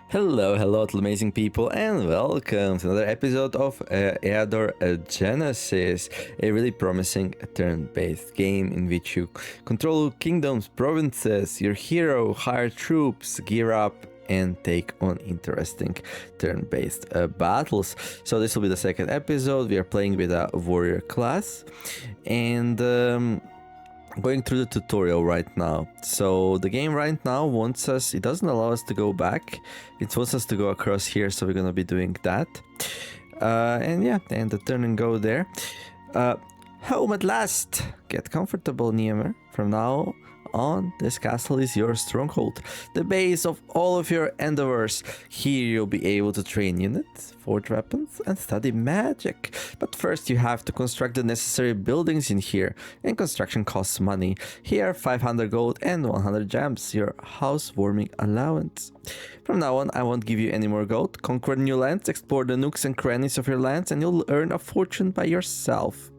Hello to amazing people, and welcome to another episode of Eador Genesis, a really promising turn-based game in which you control kingdoms, provinces, your hero, hire troops, gear up, and take on interesting turn-based battles. So this will be the second episode. We are playing with a warrior class, and going through the tutorial right now. So the game right now wants us, it doesn't allow us to go back, it wants us to go across here, so we're gonna be doing that. And the turn and go there. Home at last! Get comfortable, Niemer. From now on, this castle is your stronghold, the base of all of your endeavors. Here you'll be able to train units, forge weapons, and study magic. But first you have to construct the necessary buildings in here, and construction costs money. Here 500 gold and 100 gems, your housewarming allowance. From now on, I won't give you any more gold. Conquer new lands, explore the nooks and crannies of your lands, and you'll earn a fortune by yourself.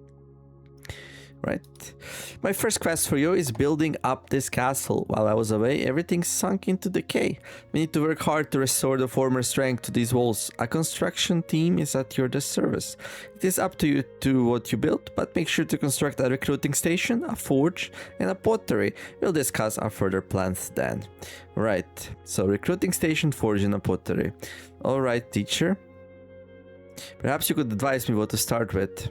Right. My first quest for you is building up this castle. While I was away, everything sunk into decay. We need to work hard to restore the former strength to these walls. A construction team is at your service. It is up to you to what you build, but make sure to construct a recruiting station, a forge, and a pottery. We'll discuss our further plans then. Right. So recruiting station, forge, and a pottery. Alright, teacher. Perhaps you could advise me what to start with.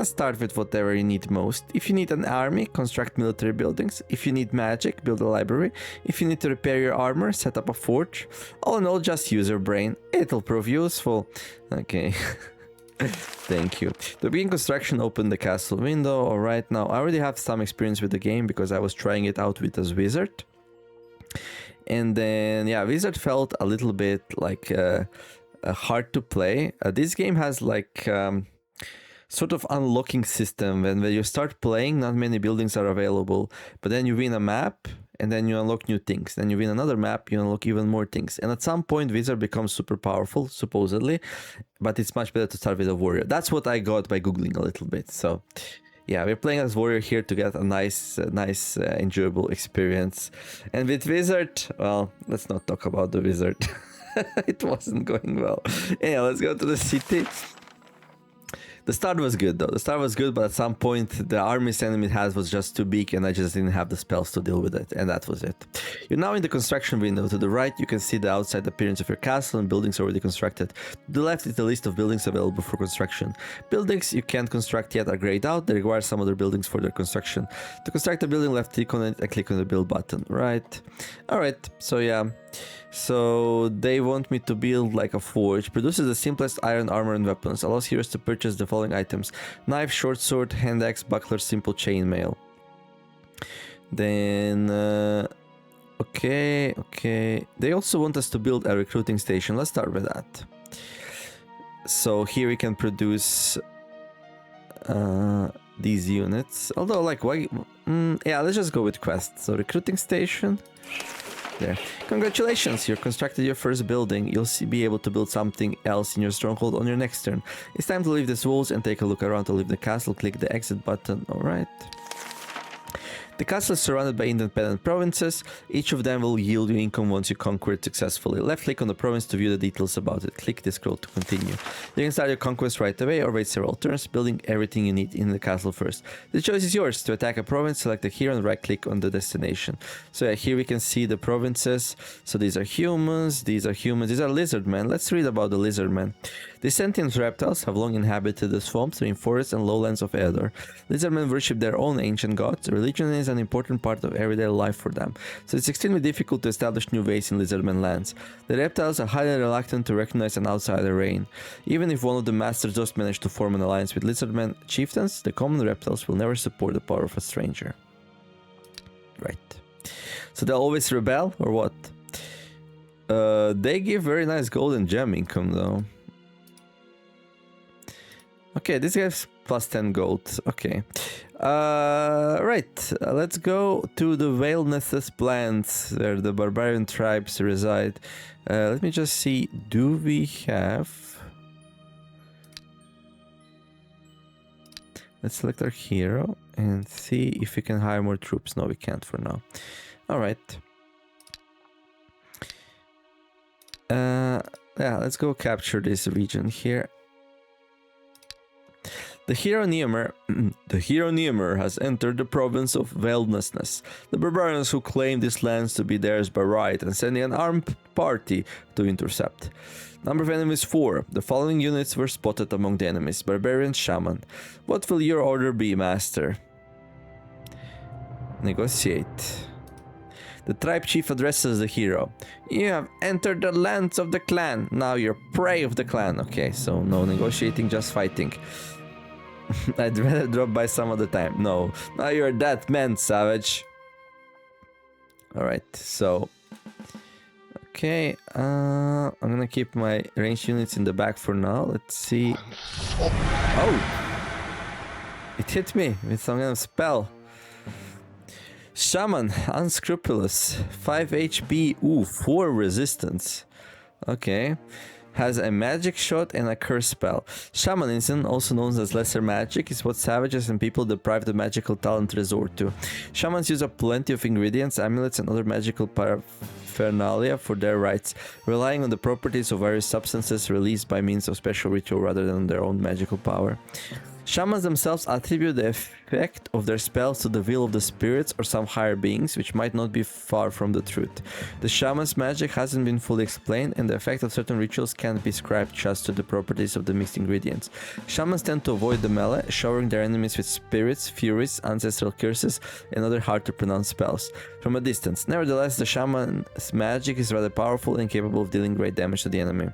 Start with whatever you need most. If you need an army, construct military buildings. If you need magic, build a library. If you need to repair your armor, set up a forge. All in all, just use your brain. It'll prove useful. Okay. Thank you. To begin construction, open the castle window. Alright, now I already have some experience with the game because I was trying it out with as wizard. And then, yeah, wizard felt a little bit like hard to play. This game has like... sort of unlocking system. When you start playing, not many buildings are available, but then you win a map and then you unlock new things. Then you win another map, you unlock even more things. And at some point, wizard becomes super powerful, supposedly, but it's much better to start with a warrior. That's what I got by googling a little bit. So yeah, we're playing as warrior here to get a nice, enjoyable experience. And with wizard, well, let's not talk about the wizard. It wasn't going well. Yeah, let's go to the city. The start was good though. The start was good, but at some point the army's enemy has was just too big and I just didn't have the spells to deal with it, and that was it. You're now in the construction window. To the right you can see the outside appearance of your castle and buildings already constructed. To the left is the list of buildings available for construction. Buildings you can't construct yet are grayed out. They require some other buildings for their construction. To construct a building, left click on it and click on the build button. Right. Alright, so yeah. So they want me to build like a forge. Produces the simplest iron armor and weapons. Allows heroes to purchase the following items: knife, short sword, hand axe, buckler, simple chainmail. Then okay. They also want us to build a recruiting station. Let's start with that. So here we can produce these units. Although like why yeah, let's just go with quests. So recruiting station. There. Congratulations, you constructed your first building. You'll be able to build something else in your stronghold on your next turn. It's time to leave these walls and take a look around. To leave the castle, click the exit button. Alright. The castle is surrounded by independent provinces. Each of them will yield you income once you conquer it successfully. Left click on the province to view the details about it. Click the scroll to continue. You can start your conquest right away or wait several turns, building everything you need in the castle first. The choice is yours. To attack a province, select it here and right click on the destination. So yeah, here we can see the provinces. So these are humans, these are lizardmen. Let's read about the lizardmen. These sentient reptiles have long inhabited the swamps, rainforests, and lowlands of Eador. Lizardmen worship their own ancient gods. Religion is an important part of everyday life for them, so it's extremely difficult to establish new ways in lizardmen lands. The reptiles are highly reluctant to recognize an outsider reign. Even if one of the masters does manage to form an alliance with lizardmen chieftains, the common reptiles will never support the power of a stranger. Right. So they'll always rebel, or what? They give very nice gold and gem income though. Okay, this guy's plus 10 gold. Okay. Right. Let's go to the Wilderness Plants, where the barbarian tribes reside. Let me just see. Do we have... Let's select our hero and see if we can hire more troops. No, we can't for now. Alright. Yeah, let's go capture this region here. The hero Neomer has entered the province of Veldnessness. The barbarians who claim these lands to be theirs by right and sending an armed party to intercept. Number of enemies 4. The following units were spotted among the enemies. Barbarian Shaman. What will your order be, Master? Negotiate. The tribe chief addresses the hero. You have entered the lands of the clan. Now you're prey of the clan. Okay, so no negotiating, just fighting. I'd rather drop by some other time. No. Now you're that man, savage. Alright, so... Okay, I'm gonna keep my ranged units in the back for now. Let's see... Oh! It hit me with some kind of spell. Shaman, unscrupulous. 5 HP, ooh, 4 resistance. Okay. Has a magic shot and a curse spell. Shamanism, also known as lesser magic, is what savages and people deprived of magical talent resort to. Shamans use up plenty of ingredients, amulets, and other magical paraphernalia for their rites, relying on the properties of various substances released by means of special ritual rather than their own magical power. Shamans themselves attribute the effect of their spells to the will of the spirits or some higher beings, which might not be far from the truth. The shaman's magic hasn't been fully explained, and the effect of certain rituals can't be ascribed just to the properties of the mixed ingredients. Shamans tend to avoid the melee, showering their enemies with spirits, furies, ancestral curses, and other hard-to-pronounce spells from a distance. Nevertheless, the shaman's magic is rather powerful and capable of dealing great damage to the enemy.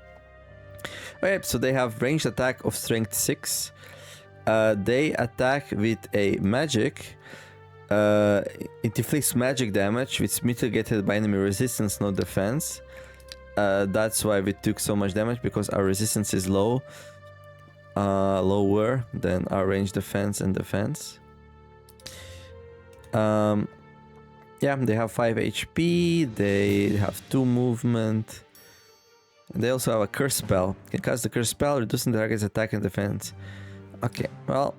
Okay, so they have ranged attack of strength 6. They attack with a magic. It inflicts magic damage, which is mitigated by enemy resistance, no defense. That's why we took so much damage, because our resistance is lower than our range defense and defense. Yeah, they have 5 HP. They have 2 movement. And they also have a curse spell. You can cast the curse spell, reducing the target's attack and defense. Okay, well,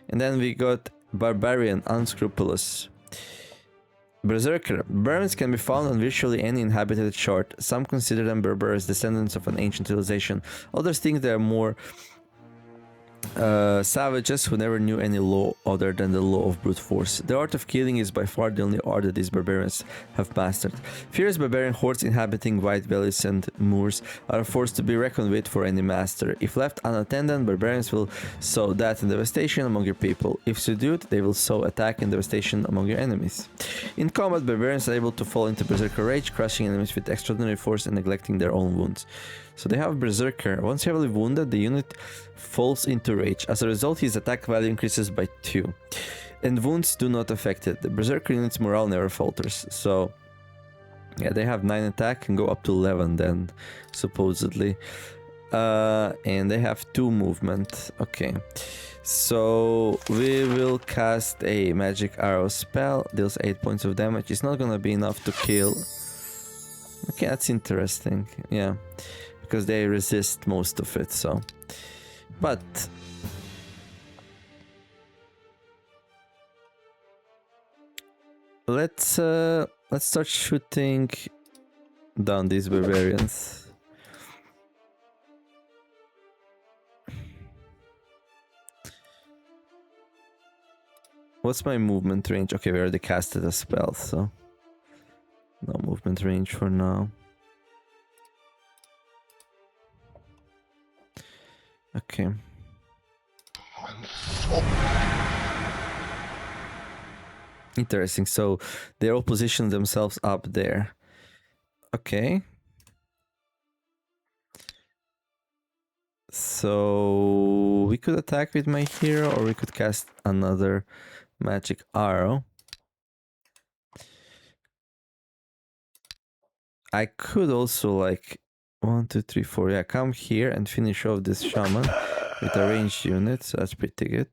and then we got Barbarian, Unscrupulous. Berserker. Barbarians can be found on virtually any inhabited shard. Some consider them Berberas, descendants of an ancient civilization. Others think they are more savages who never knew any law other than the law of brute force. The art of killing is by far the only art that these barbarians have mastered. Fierce barbarian hordes inhabiting wide valleys and moors are a force to be reckoned with for any master. If left unattended, barbarians will sow death and devastation among your people. If subdued, they will sow attack and devastation among your enemies. In combat, barbarians are able to fall into berserker rage, crushing enemies with extraordinary force and neglecting their own wounds. So they have Berserker. Once heavily wounded, the unit falls into rage. As a result, his attack value increases by 2. And wounds do not affect it. The Berserker unit's morale never falters. So, yeah, they have 9 attack and go up to 11 then, supposedly. And they have 2 movement. Okay. So, we will cast a magic arrow spell. Deals 8 points of damage. It's not gonna be enough to kill. Okay, that's interesting. Yeah. Because they resist most of it, so. But let's start shooting down these barbarians. What's my movement range? Okay, we already casted a spell, so no movement range for now. Okay. Interesting. So they all position themselves up there. Okay. So we could attack with my hero, or we could cast another magic arrow. I could also, like, 1, 2, 3, 4. Yeah, come here and finish off this shaman with a ranged unit. So that's pretty good.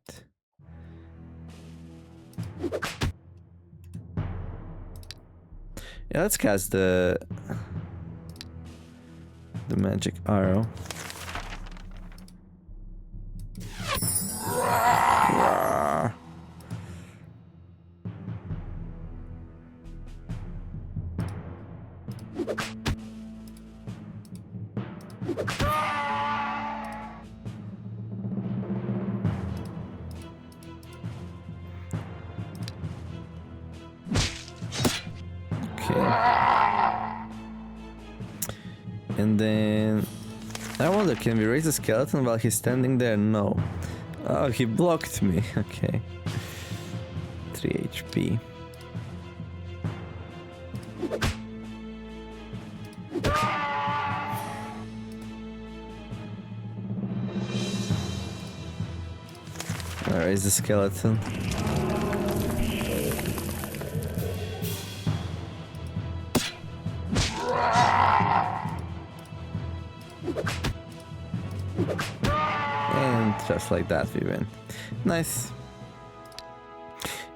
Yeah, let's cast the magic arrow. And then I wonder, can we raise the skeleton while he's standing there? No. Oh, he blocked me. Okay. 3 HP. I'll raise the skeleton. And just like that we win. Nice.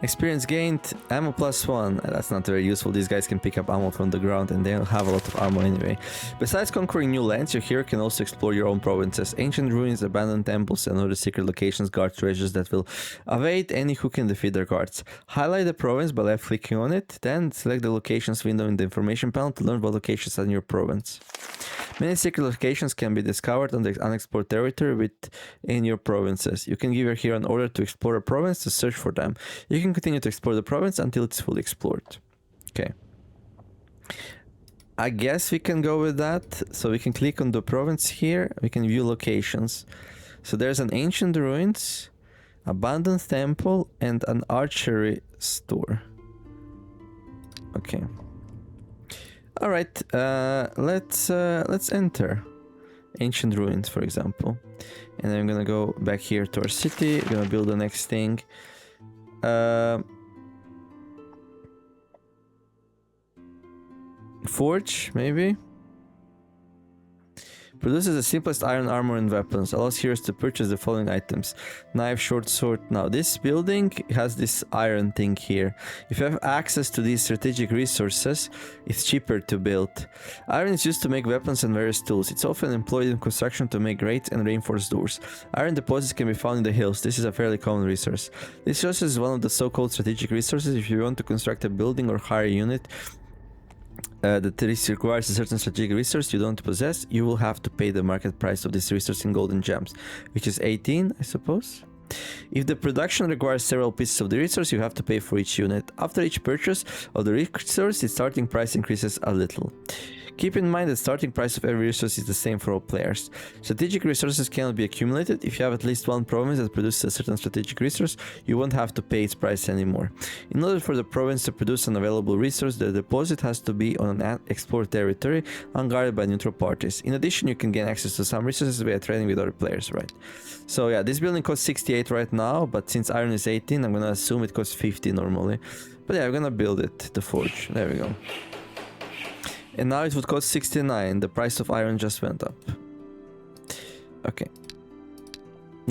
Experience gained, ammo +1. That's not very useful. These guys can pick up ammo from the ground and they don't have a lot of ammo anyway. Besides conquering new lands, your hero can also explore your own provinces. Ancient ruins, abandoned temples, and other secret locations guard treasures that will await any who can defeat their guards. Highlight the province by left clicking on it, then select the locations window in the information panel to learn what locations are in your province. Many secret locations can be discovered on the unexplored territory within your provinces. You can give your hero an order to explore a province to search for them. You can continue to explore the province until it's fully explored. Okay. I guess we can go with that. So we can click on the province here. We can view locations. So there's an ancient ruins, abandoned temple, and an archery store. Okay. All right, let's enter ancient ruins, for example, and then I'm gonna go back here to our city. We're gonna build the next thing. Forge, maybe. Produces the simplest iron armor and weapons. Allows heroes to purchase the following items: knife, short sword. Now this building has this iron thing here. If you have access to these strategic resources, it's cheaper to build. Iron is used to make weapons and various tools. It's often employed in construction to make grates and reinforced doors. Iron deposits can be found in the hills. This is a fairly common resource. This resource is one of the so-called strategic resources. If you want to construct a building or hire a unit that this requires a certain strategic resource you don't possess, you will have to pay the market price of this resource in golden gems, which is 18, I suppose. If the production requires several pieces of the resource, you have to pay for each unit. After each purchase of the resource, its starting price increases a little. Keep in mind that the starting price of every resource is the same for all players. Strategic resources cannot be accumulated. If you have at least one province that produces a certain strategic resource, you won't have to pay its price anymore. In order for the province to produce an available resource, the deposit has to be on an explored territory, unguarded by neutral parties. In addition, you can gain access to some resources via trading with other players, right? So yeah, this building costs 68 right now, but since iron is 18, I'm gonna assume it costs 50 normally. But yeah, I'm gonna build it, the forge. There we go. And now it would cost 69. The price of iron just went up. Okay.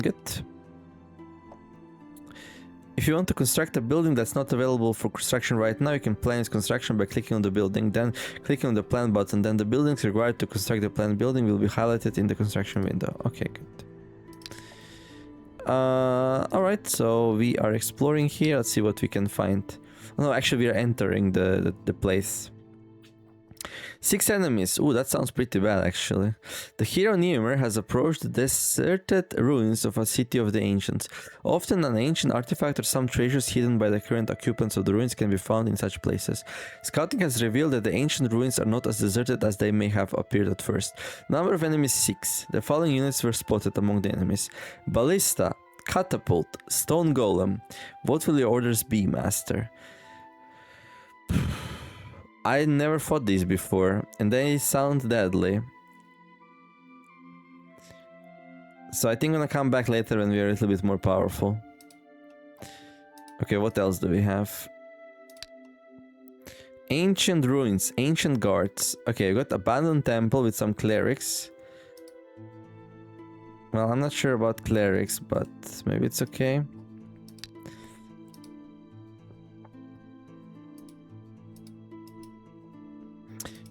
Good. If you want to construct a building that's not available for construction right now, you can plan its construction by clicking on the building, then clicking on the plan button. Then the buildings required to construct the planned building will be highlighted in the construction window. Okay, good. Alright, so we are exploring here. Let's see what we can find. Oh, no, actually we are entering the place. 6 enemies. Ooh, that sounds pretty bad actually. The hero Niemer has approached the deserted ruins of a city of the ancients. Often an ancient artifact or some treasures hidden by the current occupants of the ruins can be found in such places. Scouting has revealed that the ancient ruins are not as deserted as they may have appeared at first. Number of enemies 6. The following units were spotted among the enemies: Ballista, Catapult, Stone Golem. What will your orders be, Master? I never fought these before, and they sound deadly. So I think I'm gonna come back later when we're a little bit more powerful. Okay, what else do we have? Ancient ruins, ancient guards. Okay, I got abandoned temple with some clerics. Well, I'm not sure about clerics, but maybe it's okay.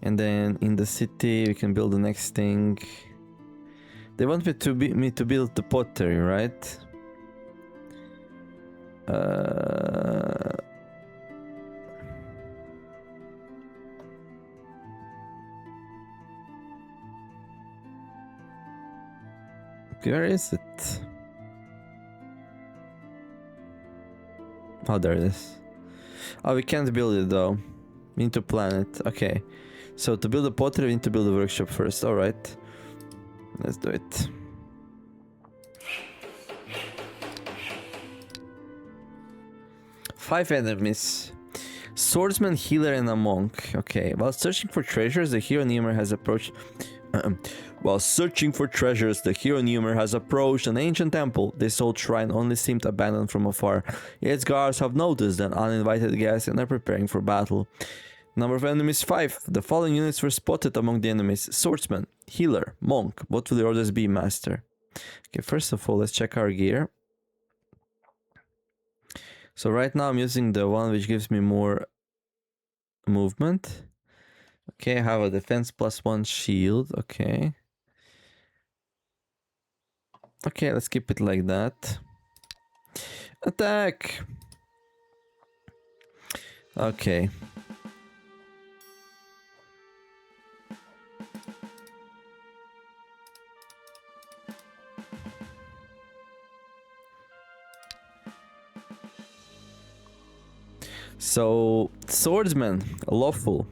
And then in the city, we can build the next thing. They want me to build the pottery, right? Okay, where is it? Oh, there it is. Oh, we can't build it though. We need to plan it. Okay. So to build a pottery, we need to build a workshop first. Alright. Let's do it. Five enemies. Swordsman, healer, and a monk. Okay. While searching for treasures, the hero Numer has approached... While searching for treasures, the hero Numer has approached an ancient temple. This old shrine only seemed abandoned from afar. Its guards have noticed an uninvited guest and are preparing for battle. Number of enemies 5. The following units were spotted among the enemies. Swordsman, healer, monk. What will your orders be, master? Okay, first of all, let's check our gear. So right now I'm using the one which gives me more movement. Okay, I have a defense +1 shield. Okay. Okay, let's keep it like that. Attack! Okay. So, swordsman, lawful.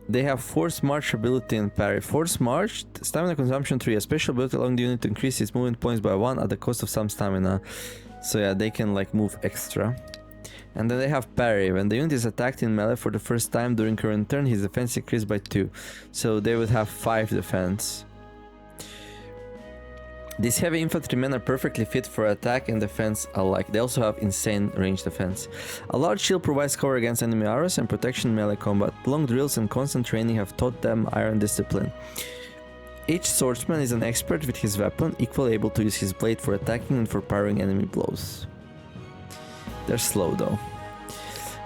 They have Force March ability and parry. Force March, stamina consumption 3. A special ability allowing the unit to increase its movement points by 1 at the cost of some stamina. So yeah, they can like move extra. And then they have parry. When the unit is attacked in melee for the first time during current turn, his defense increased by 2. So they would have 5 defense. These heavy infantrymen are perfectly fit for attack and defense alike. They also have insane range defense. A large shield provides cover against enemy arrows and protection in melee combat. Long drills and constant training have taught them iron discipline. Each swordsman is an expert with his weapon, equally able to use his blade for attacking and for parrying enemy blows. They're slow though.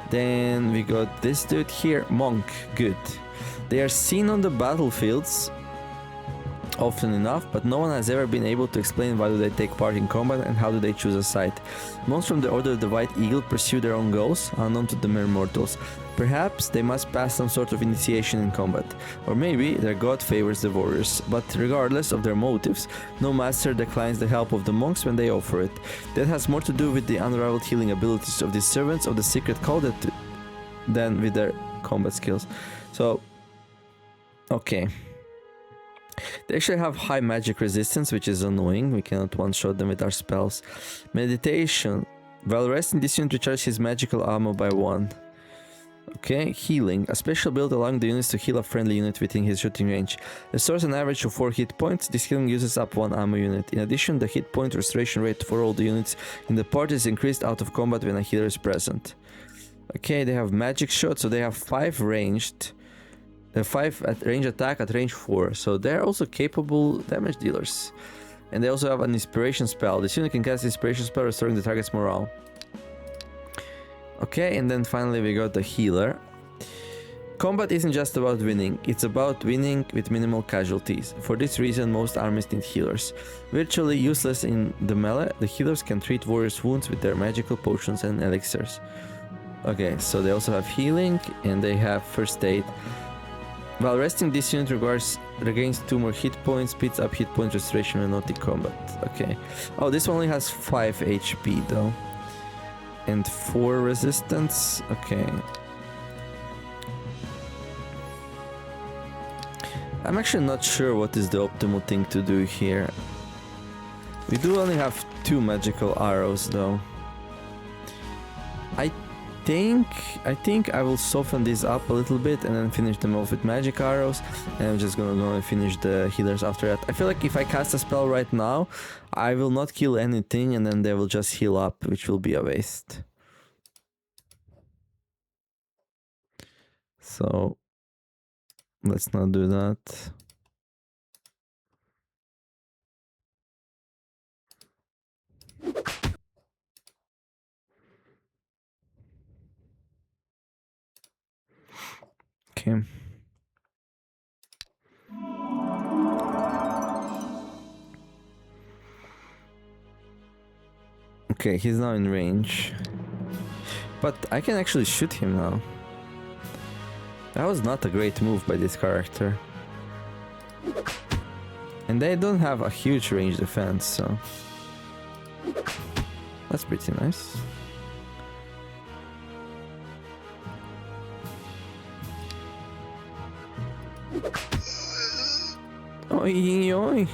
Then we got this dude here, monk, good. They are seen on the battlefields often enough, but no one has ever been able to explain why do they take part in combat and how do they choose a side. Monks from the Order of the White Eagle pursue their own goals, unknown to the mere mortals. Perhaps they must pass some sort of initiation in combat, or maybe their god favors the warriors, but regardless of their motives, no master declines the help of the monks when they offer it. That has more to do with the unrivaled healing abilities of these servants of the secret code than with their combat skills. So, okay. They actually have high magic resistance, which is annoying. We cannot one-shot them with our spells. Meditation. While resting, this unit recharges his magical ammo by 1. Okay, healing. A special build allowing the units to heal a friendly unit within his shooting range. Restores an average of 4 hit points. This healing uses up 1 ammo unit. In addition, the hit point restoration rate for all the units in the party is increased out of combat when a healer is present. Okay, they have magic shot, so they have 5 ranged. 5 at range attack at range 4, so they're also capable damage dealers. And they also have an inspiration spell. This unit can cast inspiration spell restoring the target's morale. Okay, and then finally we got the healer. Combat isn't just about winning, it's about winning with minimal casualties. For this reason, most armies need healers. Virtually useless in the melee, the healers can treat warriors' wounds with their magical potions and elixirs. Okay, so they also have healing and they have first aid. While resting, this unit regains 2 more hit points, speeds up hit point restoration when not in combat. Okay. Oh, this one only has 5 HP though. And 4 resistance. Okay. I'm actually not sure what is the optimal thing to do here. We do only have 2 magical arrows though. I think I will soften these up a little bit and then finish them off with magic arrows, and I'm just gonna go and finish the healers after that. I feel like if I cast a spell right now, I will not kill anything and then they will just heal up, which will be a waste. So let's not do that. Okay. Okay, he's now in range. But I can actually shoot him now. That was not a great move by this character. And they don't have a huge range defense, so that's pretty nice. Oi, oi.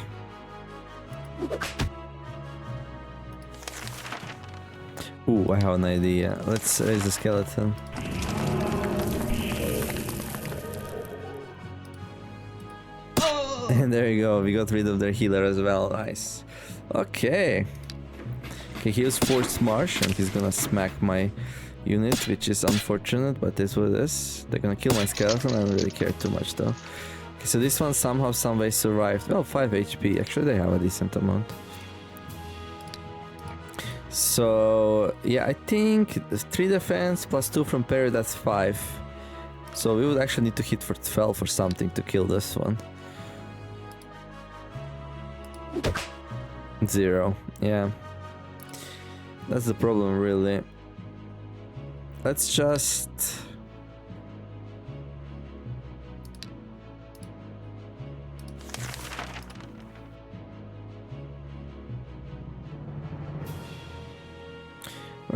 Ooh, I have an idea. Let's raise the skeleton. And there you go, we got rid of their healer as well, nice. Okay. Okay, he was forced march and he's gonna smack my unit, which is unfortunate, but this what it is. They're gonna kill my skeleton, I don't really care too much though. Okay, so this one somehow, someway survived. Well, 5 HP, actually they have a decent amount. So, yeah, I think 3 defense plus 2 from parry, that's 5. So we would actually need to hit for 12 or something to kill this one. 0, yeah. That's the problem, really. Let's just...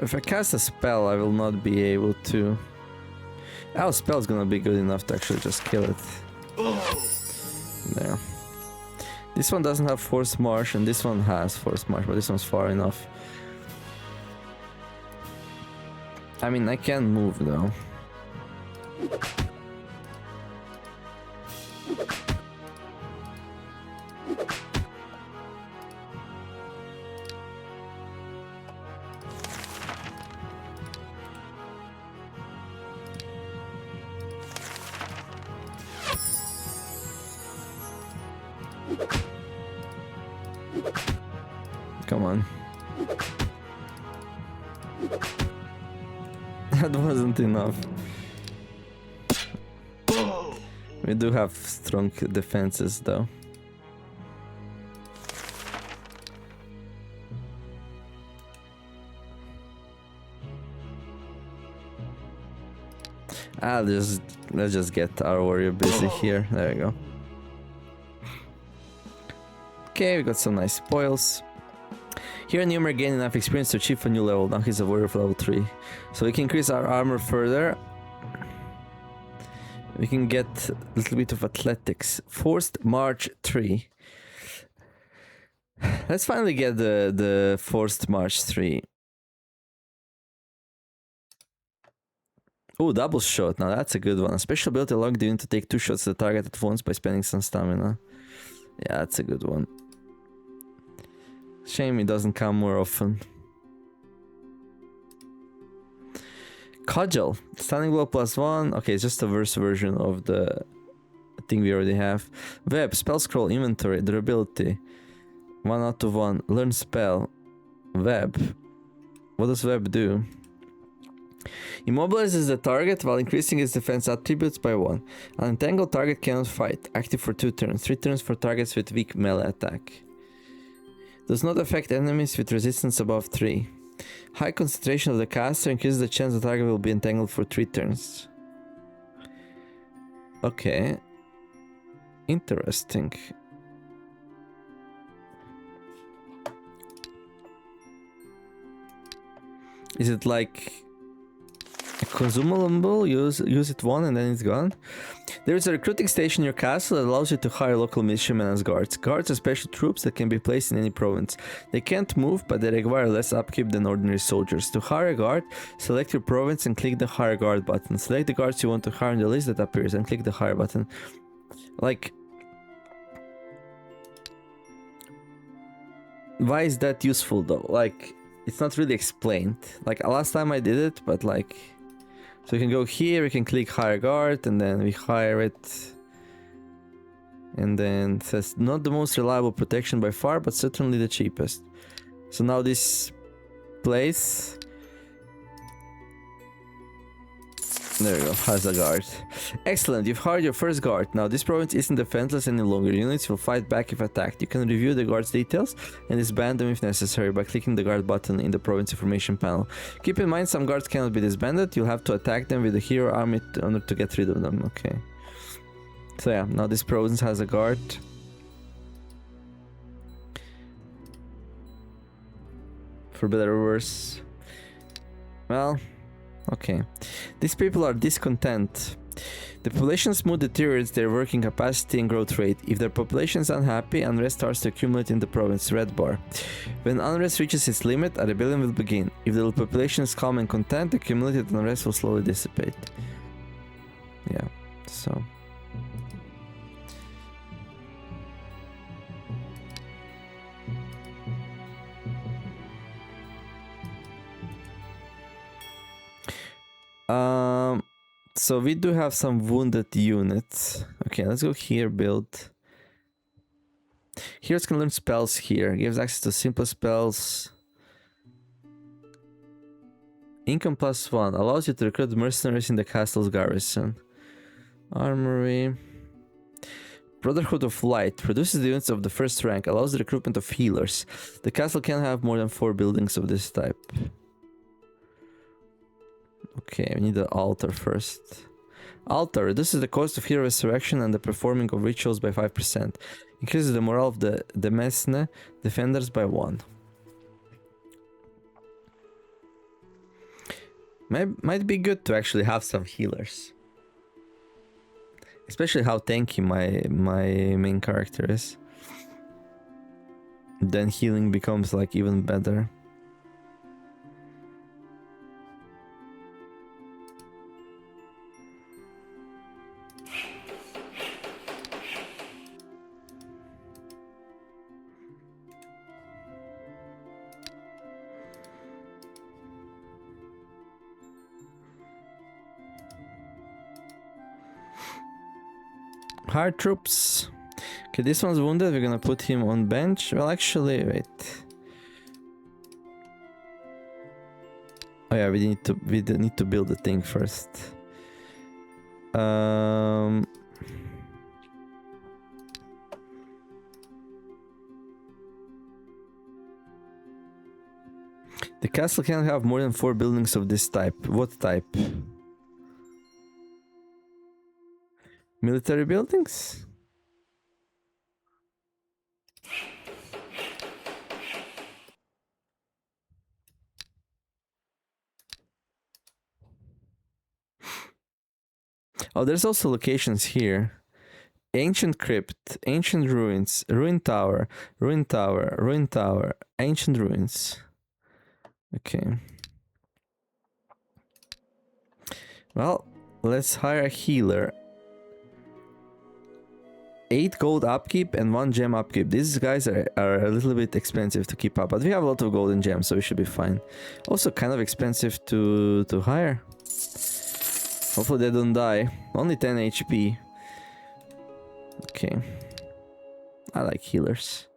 If I cast a spell, I will not be able to... Our spell's gonna be good enough to actually just kill it. There. This one doesn't have Force March, and this one has Force March, but this one's far enough. I mean, I can move though. Come on. That wasn't enough. We do have strong defenses though. Let's just get our warrior busy here. There we go. Okay, we got some nice spoils. Here Numer gained enough experience to achieve a new level. Now he's a warrior of level 3. So we can increase our armor further. We can get a little bit of athletics. Forced March 3. Let's finally get the Forced March 3. Oh, double shot. Now that's a good one. A special ability allowing the unit to take 2 shots at the target at once by spending some stamina. Yeah, that's a good one. Shame it doesn't come more often. Cudgel. Stunning blow +1. Okay, it's just a worse version of the thing we already have. Web. Spell scroll. Inventory. Durability. 1 out of 1. Learn spell. Web. What does web do? Immobilizes the target while increasing its defense attributes by 1. An entangled target cannot fight. Active for 2 turns. 3 turns for targets with weak melee attack. Does not affect enemies with resistance above 3. High concentration of the caster increases the chance the target will be entangled for 3 turns. Okay. Interesting. Is it like a consumable? Use it 1 and then it's gone? There is a recruiting station in your castle that allows you to hire local militiamen as guards. Guards are special troops that can be placed in any province. They can't move, but they require less upkeep than ordinary soldiers. To hire a guard, select your province and click the Hire Guard button. Select the guards you want to hire in the list that appears and click the Hire button. Like... why is that useful though? Like, it's not really explained. Like, last time I did it, but like... so we can go here, we can click Hire Guard, and then we hire it. And then it says, not the most reliable protection by far, but certainly the cheapest. So now this place... there we go, has a guard. Excellent, you've hired your first guard. Now this province isn't defenseless any longer. Units will fight back if attacked. You can review the guard's details and disband them if necessary by clicking the guard button in the province information panel. Keep in mind some guards cannot be disbanded. You'll have to attack them with a hero army in order to get rid of them. Okay. So yeah, now this province has a guard. For better or worse. Well, okay. These people are discontent. The population's mood deteriorates their working capacity and growth rate. If their population is unhappy, unrest starts to accumulate in the province, red bar. When unrest reaches its limit, a rebellion will begin. If the population is calm and content, the accumulated unrest will slowly dissipate. Yeah, so... So we do have some wounded units. Okay, let's go here, build. Heroes can learn spells here. Gives access to simple spells. Income +1. Allows you to recruit mercenaries in the castle's garrison. Armory. Brotherhood of Light. Produces the units of the first rank. Allows the recruitment of healers. The castle can have more than 4 buildings of this type. Okay, we need the altar first. Altar reduces the cost of hero resurrection and the performing of rituals by 5%. Increases the morale of the Mesne defenders by 1. Might be good to actually have some healers. Especially how tanky my main character is. Then healing becomes like even better. Hire troops. Okay, this one's wounded. We're gonna put him on bench. Well, actually, wait. Oh yeah, we need to build the thing first. The castle can't have more than 4 buildings of this type. What type? Military buildings? Oh, there's also locations here. Ancient crypt, ancient ruins, ruined tower, ruined tower, ruined tower, ancient ruins. Okay. Well, let's hire a healer. 8 gold upkeep and 1 gem upkeep. These guys are a little bit expensive to keep up, but we have a lot of gold and gems, so we should be fine. Also kind of expensive to hire. Hopefully they don't die. Only 10 HP. Okay. I like healers.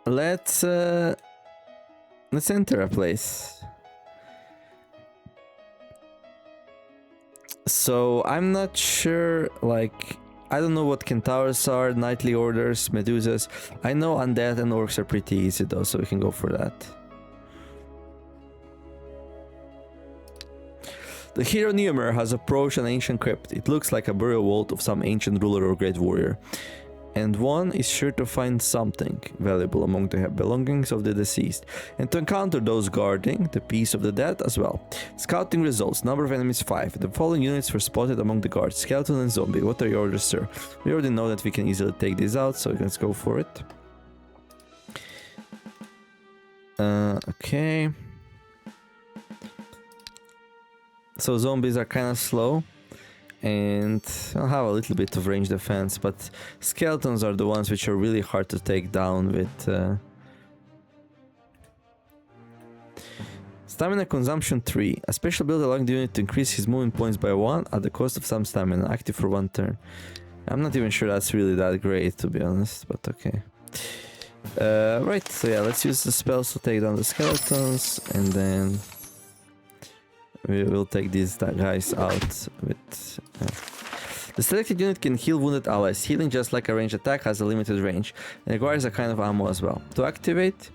Let's enter a place. So I'm not sure, like, I don't know what Kentauros are, Knightly Orders, Medusas. I know Undead and Orcs are pretty easy though, so we can go for that. The hero Neomer has approached an ancient crypt. It looks like a burial vault of some ancient ruler or great warrior. And one is sure to find something valuable among the belongings of the deceased, and to encounter those guarding the peace of the dead as well. Scouting results, number of enemies 5. The following units were spotted among the guards: skeleton and zombie. What are your orders, sir? We already know that we can easily take these out, so let's go for it. Okay. So zombies are kind of slow. And I'll have a little bit of range defense, but skeletons are the ones which are really hard to take down with... Stamina consumption 3. A special build allowing the unit to increase his movement points by 1 at the cost of some stamina, active for 1 turn. I'm not even sure that's really that great, to be honest, but okay. Right, so yeah, let's use the spells to take down the skeletons, and then... we will take these guys out with... The selected unit can heal wounded allies. Healing, just like a ranged attack, has a limited range and requires a kind of ammo as well. To activate,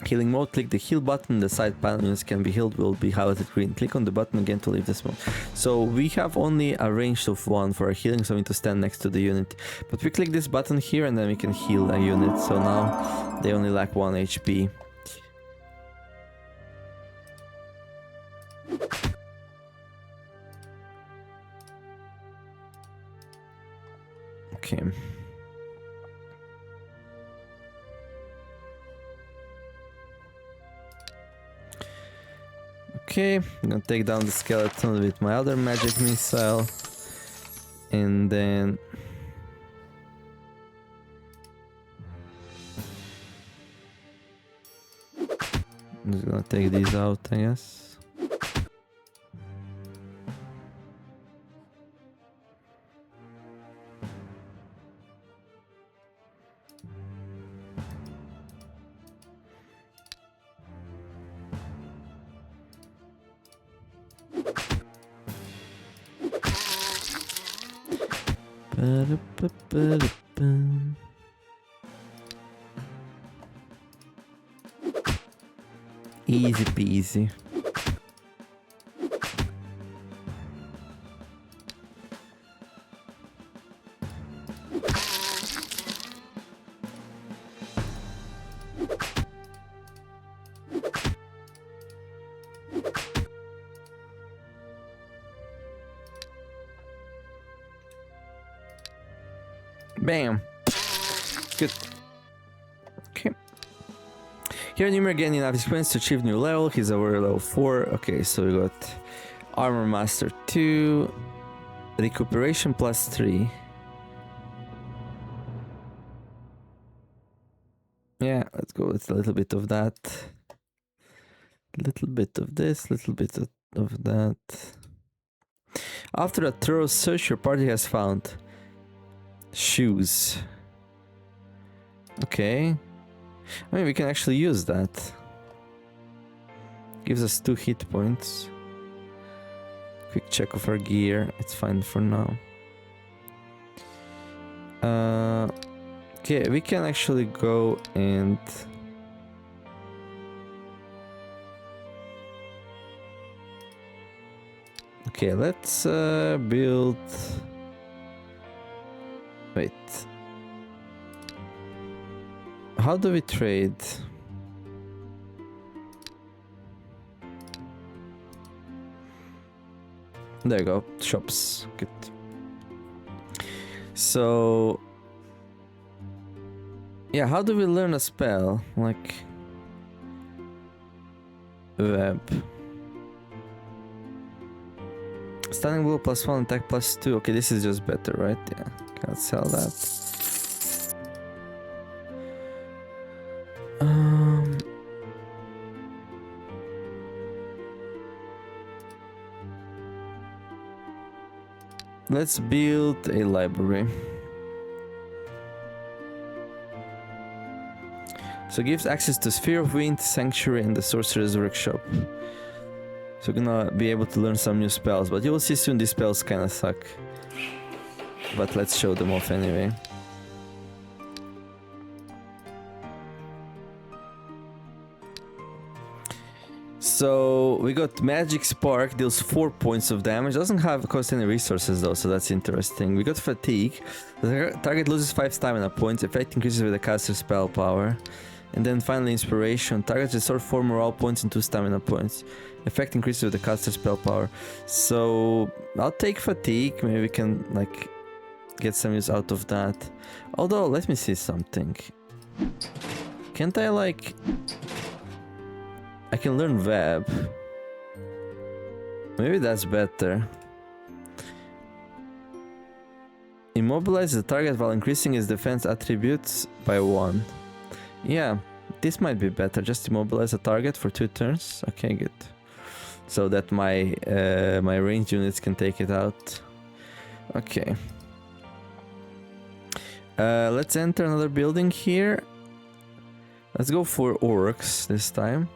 Healing mode, click the heal button, the side panel units can be healed will be highlighted green. Click on the button again to leave this mode. So we have only a range of 1 for our healing, so we need to stand next to the unit. But we click this button here and then we can heal a unit, so now they only lack 1 HP. Okay. Okay, I'm gonna take down the skeleton with my other magic missile. And then... I'm just gonna take these out, I guess. Easy peasy. Bam. Good. Okay. Here Numer gained enough experience to achieve new level. He's over level 4. Okay, so we got Armor Master 2. Recuperation plus 3. Yeah, let's go with a little bit of that. Little bit of this, little bit of that. After a thorough search, your party has found shoes. Okay. I mean, we can actually use that. Gives us 2 hit points. Quick check of our gear. It's fine for now. Okay, we can actually go and... Okay, let's build... Wait. How do we trade? There you go, shops. Good. So... Yeah, how do we learn a spell? Like... Web. Stunning blow plus 1, attack plus 2. Okay, this is just better, right? Yeah, can't sell that. Let's build a library. So gives access to Sphere of Wind, Sanctuary, and the Sorcerer's Workshop. So we're gonna be able to learn some new spells, but you will see soon these spells kinda suck. But let's show them off anyway. So we got Magic Spark, deals 4 points of damage, doesn't have cost any resources though, so that's interesting. We got Fatigue, the target loses 5 stamina points, effect increases with the caster's spell power. And then finally Inspiration, target restore 4 morale points and 2 stamina points. Effect increases with the caster's spell power. So I'll take Fatigue, maybe we can like get some use out of that. Although, let me see something. Can't I like... I can learn Web. Maybe that's better. Immobilize the target while increasing his defense attributes by 1. Yeah, this might be better. Just immobilize the target for 2 turns. Okay, good. So that my my ranged units can take it out. Okay. Let's enter another building here. Let's go for orcs this time.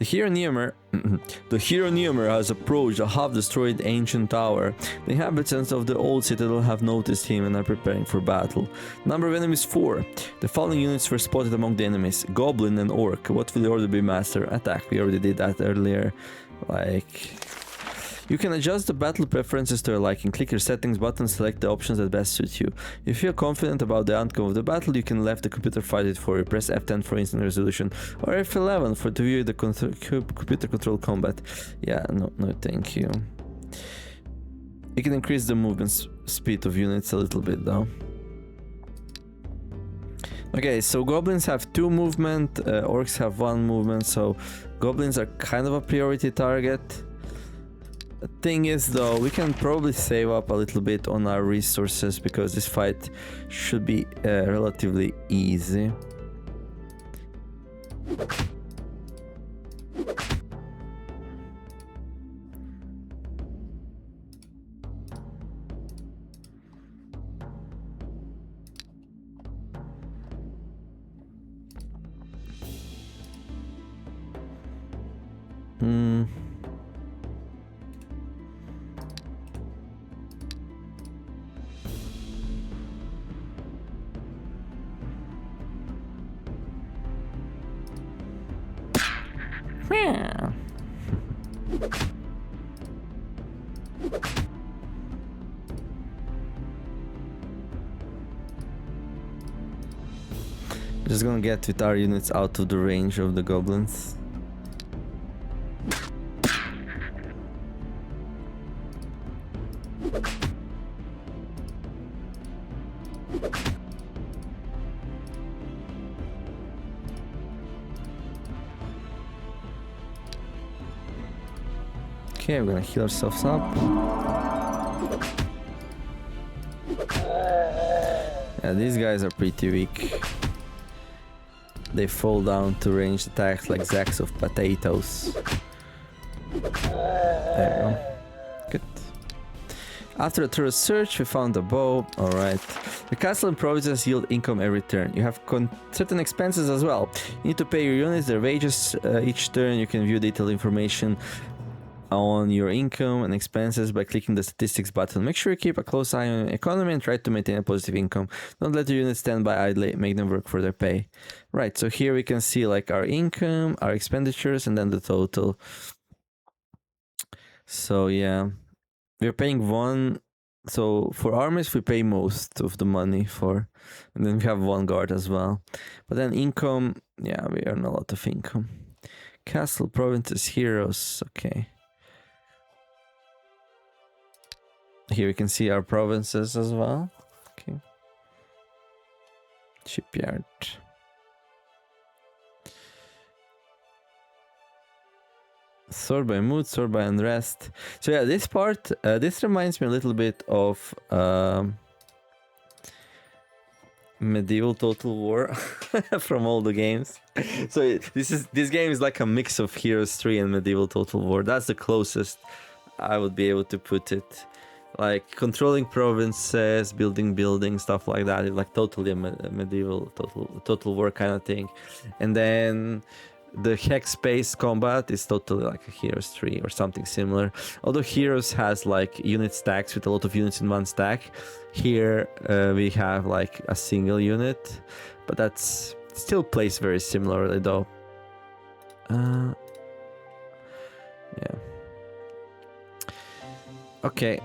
The hero Neomer has approached a half-destroyed ancient tower. The inhabitants of the old citadel have noticed him and are preparing for battle. Number of enemies 4. The following units were spotted among the enemies: Goblin and Orc. What will the order be, Master? Attack. We already did that earlier. Like... You can adjust the battle preferences to your liking. Click your settings button, select the options that best suit you. If you feel confident about the outcome of the battle, you can let the computer fight it for you. Press F10 for instant resolution, or F11 to view the computer control combat. Yeah, no thank you. You can increase the movement speed of units a little bit though. Okay, so goblins have 2 movement, orcs have 1 movement, so goblins are kind of a priority target. The thing is though, we can probably save up a little bit on our resources because this fight should be relatively easy. Just gonna get with our units out of the range of the goblins. Okay, we're gonna heal ourselves up. Yeah, these guys are pretty weak. They fall down to ranged attacks like sacks of potatoes. There we go. Good. After a thorough search, we found a bow. Alright. The castle and provinces yield income every turn. You have certain expenses as well. You need to pay your units their wages each turn. You can view detailed information on your income and expenses by clicking the statistics button. Make sure you keep a close eye on your economy and try to maintain a positive income. Don't let your units stand by idly, make them work for their pay. Right, so here we can see like our income, our expenditures, and then the total. So yeah, we're paying 1. So for armies we pay most of the money for, and then we have 1 guard as well. But then income, yeah, we earn a lot of income. Castle, provinces, heroes, okay. Here we can see our provinces as well. Okay. Shipyard. Sort by mood, sort by unrest. So yeah, this part, this reminds me a little bit of medieval Total War from all the games. So this game is like a mix of Heroes 3 and medieval Total War. That's the closest I would be able to put it. Like controlling provinces, building buildings, stuff like that. It's like totally a medieval Total War kind of thing. And then the hex-based combat is totally like a Heroes 3 or something similar. Although Heroes has like unit stacks with a lot of units in one stack. Here we have like a single unit, but that's still plays very similarly though. Yeah. Okay.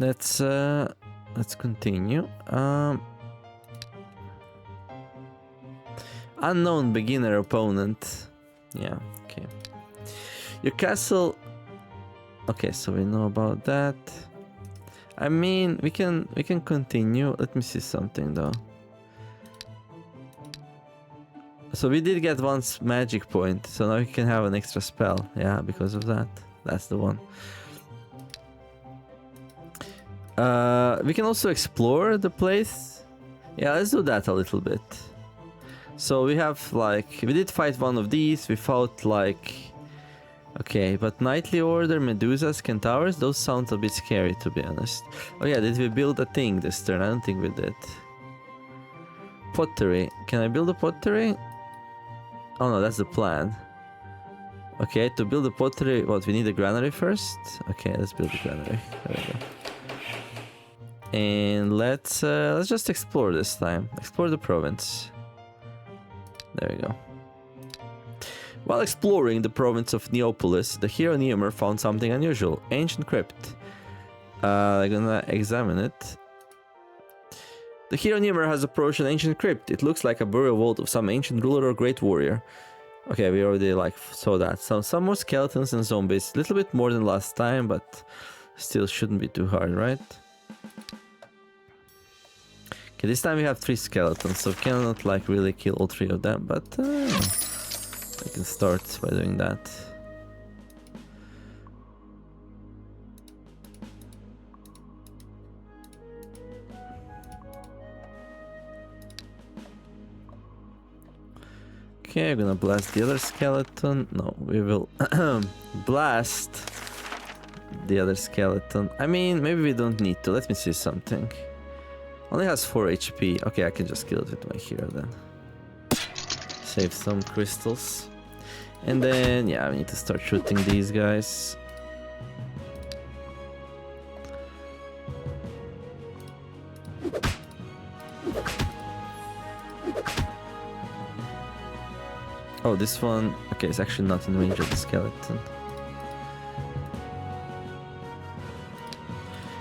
Let's continue. Unknown beginner opponent. Yeah, okay. Your castle. Okay, so we know about that. I mean, we can continue. Let me see something though. So we did get 1 magic point, so now we can have an extra spell. Yeah, because of that. That's the one. We can also explore the place. Yeah, let's do that a little bit. So we have like, we did fight 1 of these. We fought like, okay, but Knightly Order, Medusas, Centaurs, those sound a bit scary to be honest. Oh yeah, did we build a thing this turn? I don't think we did. Pottery. Can I build a pottery? Oh no, that's the plan. Okay, to build a pottery, what, we need a granary first? Okay, let's build a granary. There we go. And let's just explore this time. Explore the province. There we go. While exploring the province of Neopolis, the hero Neomer found something unusual. Ancient crypt. I'm gonna examine it. The hero Neomer has approached an ancient crypt. It looks like a burial vault of some ancient ruler or great warrior. Okay, we already saw that. Some more skeletons and zombies. A little bit more than last time, but still shouldn't be too hard, right? Okay, this time we have 3 skeletons, so we cannot really kill all 3 of them, but I can start by doing that. Okay, I'm gonna blast the other skeleton. No, we will blast the other skeleton. I mean, maybe we don't need to. Let me see something. Only has 4 HP. Okay, I can just kill it with my hero then. Save some crystals. And then, yeah, we need to start shooting these guys. Oh, this one... Okay, it's actually not in range of the skeleton.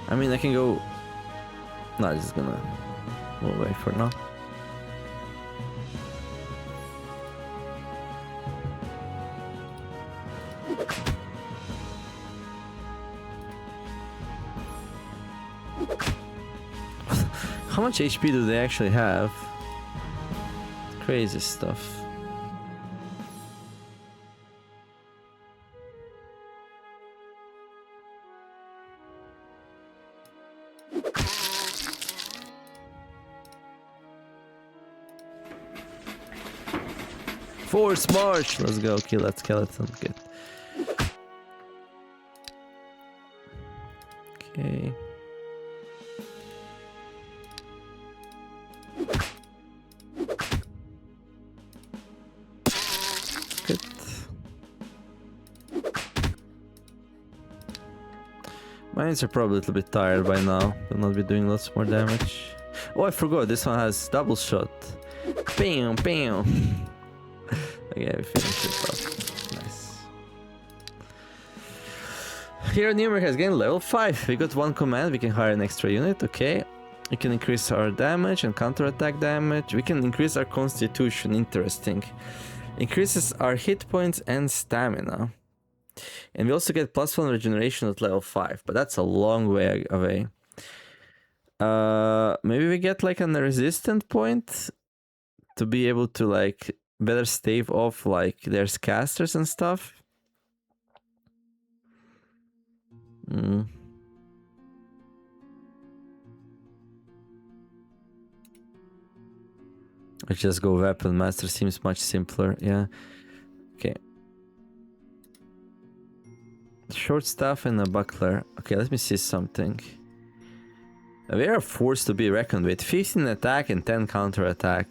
I mean, I can go... No, I'm just gonna move away for now. How much HP do they actually have? Crazy stuff. Force march! Let's go kill that skeleton. Good. Okay. Good. Mines are probably a little bit tired by now. Will not be doing lots more damage. Oh, I forgot. This one has double shot. Bam, bam. Okay, we finished it off. Nice. Hero Numer has gained level 5. We got 1 command. We can hire an extra unit. Okay. We can increase our damage and counterattack damage. We can increase our constitution. Interesting. Increases our hit points and stamina. And we also get +1 regeneration at level 5. But that's a long way away. Maybe we get like a resistant point to be able to better stave off their casters and stuff. Let's just go weapon master, seems much simpler. Yeah. Okay. Short staff and a buckler. Okay, let me see something. We are a force to be reckoned with. 15 attack and 10 counter attack.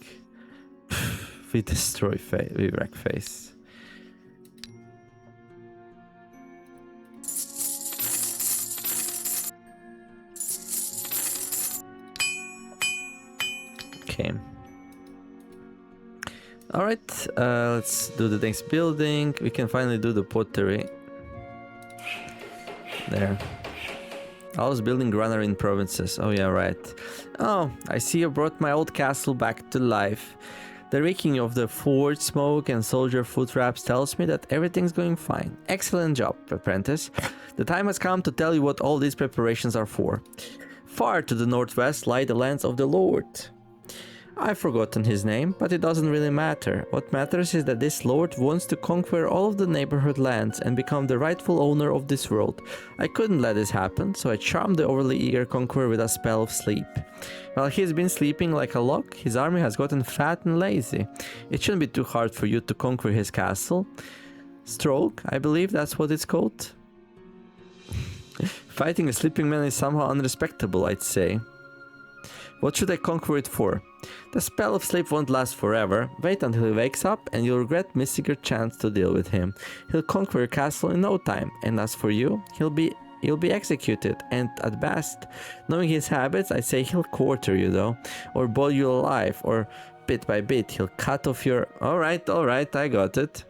We destroy face. We wreck face. Okay. Alright, let's do the next building. We can finally do the pottery. There. I was building granary in provinces. Oh yeah, right. Oh, I see you brought my old castle back to life. The reeking of the forge smoke and soldier foot wraps tells me that everything's going fine. Excellent job, apprentice. The time has come to tell you what all these preparations are for. Far to the northwest lie the lands of the Lord. I've forgotten his name, but it doesn't really matter. What matters is that this lord wants to conquer all of the neighborhood lands and become the rightful owner of this world. I couldn't let this happen, so I charmed the overly eager conqueror with a spell of sleep. While he's been sleeping like a log, his army has gotten fat and lazy. It shouldn't be too hard for you to conquer his castle. Stroke, I believe that's what it's called. Fighting a sleeping man is somehow unrespectable, I'd say. What should I conquer it for? The spell of sleep won't last forever. Wait until he wakes up and you'll regret missing your chance to deal with him. He'll conquer your castle in no time, and as for you, you'll be executed, and at best, knowing his habits, I'd say he'll quarter you though, or boil you alive, or bit by bit, he'll cut off your... Alright, I got it.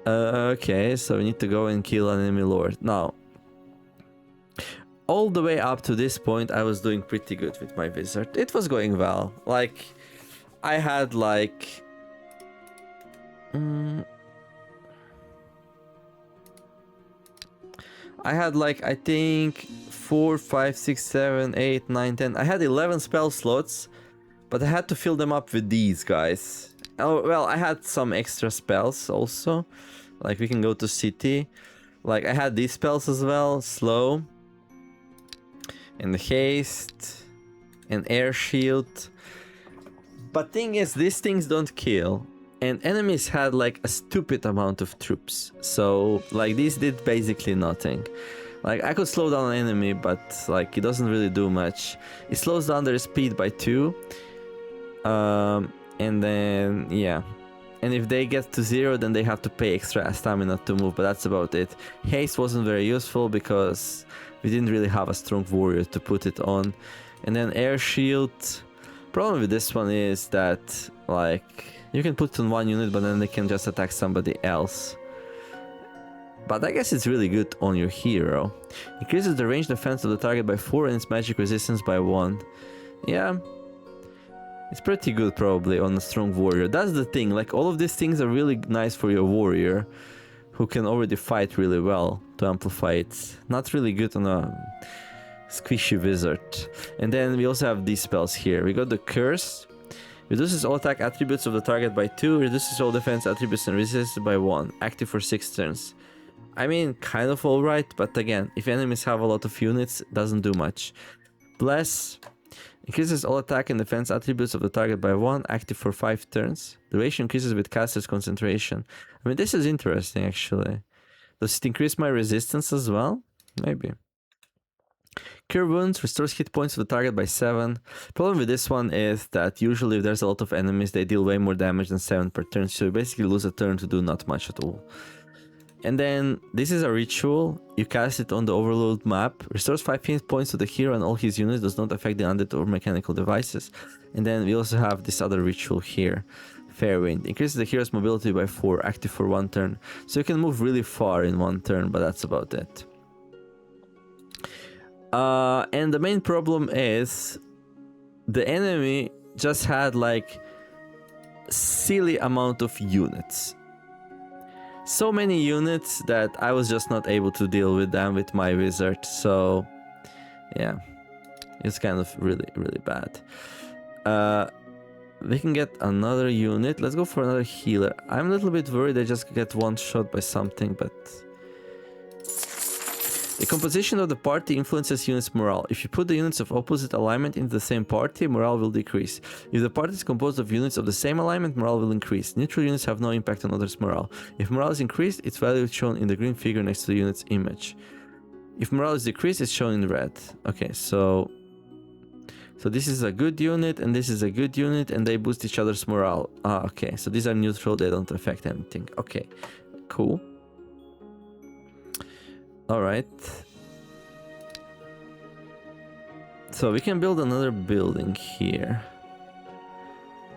Okay, so we need to go and kill an enemy lord. Now, all the way up to this point, I was doing pretty good with my wizard. It was going well. Like, I had like... I had like, I think 4, 5, 6, 7, 8, 9, 10. I had 11 spell slots, but I had to fill them up with these guys. Oh, well, I had some extra spells also. Like, we can go to city. Like, I had these spells as well. Slow. And haste. And air shield. But thing is, these things don't kill. And enemies had like a stupid amount of troops. So, like, these did basically nothing. Like, I could slow down an enemy, but like, it doesn't really do much. It slows down their speed by 2. And then, yeah. And if they get to 0, then they have to pay extra stamina to move, but that's about it. Haste wasn't very useful because we didn't really have a strong warrior to put it on. And then air shield. Problem with this one is that, like, you can put it on one unit, but then they can just attack somebody else. But I guess it's really good on your hero. Increases the range defense of the target by 4 and its magic resistance by 1. Yeah. It's pretty good probably on a strong warrior. That's the thing, like, all of these things are really nice for your warrior, who can already fight really well to amplify it. Not really good on a squishy wizard. And then we also have these spells here. We got the curse. Reduces all attack attributes of the target by 2. Reduces all defense attributes and resistance by 1. Active for 6 turns. I mean, kind of alright, but again, if enemies have a lot of units, it doesn't do much. Bless. Increases all attack and defense attributes of the target by 1, active for 5 turns. Duration increases with caster's concentration. I mean, this is interesting, actually. Does it increase my resistance as well? Maybe. Cure Wounds restores hit points of the target by 7. Problem with this one is that usually if there's a lot of enemies, they deal way more damage than 7 per turn, so you basically lose a turn to do not much at all. And then, this is a ritual. You cast it on the overload map. Restores 5 hit points to the hero and all his units. Does not affect the undead or mechanical devices. And then we also have this other ritual here. Fairwind. Increases the hero's mobility by 4. Active for 1 turn. So you can move really far in 1 turn, but that's about it. And the main problem is... the enemy just had like... silly amount of units. So many units that I was just not able to deal with them with my wizard, so yeah, it's kind of really, really bad. We can get another unit. Let's go for another healer. I'm a little bit worried I just get one shot by something, but... The composition of the party influences units' morale. If you put the units of opposite alignment into the same party, morale will decrease. If the party is composed of units of the same alignment, morale will increase. Neutral units have no impact on others' morale. If morale is increased, its value is shown in the green figure next to the unit's image. If morale is decreased, it's shown in red. Okay, so this is a good unit, and this is a good unit, and they boost each other's morale. Ah, okay, so these are neutral, they don't affect anything. Okay, cool. Alright. So we can build another building here.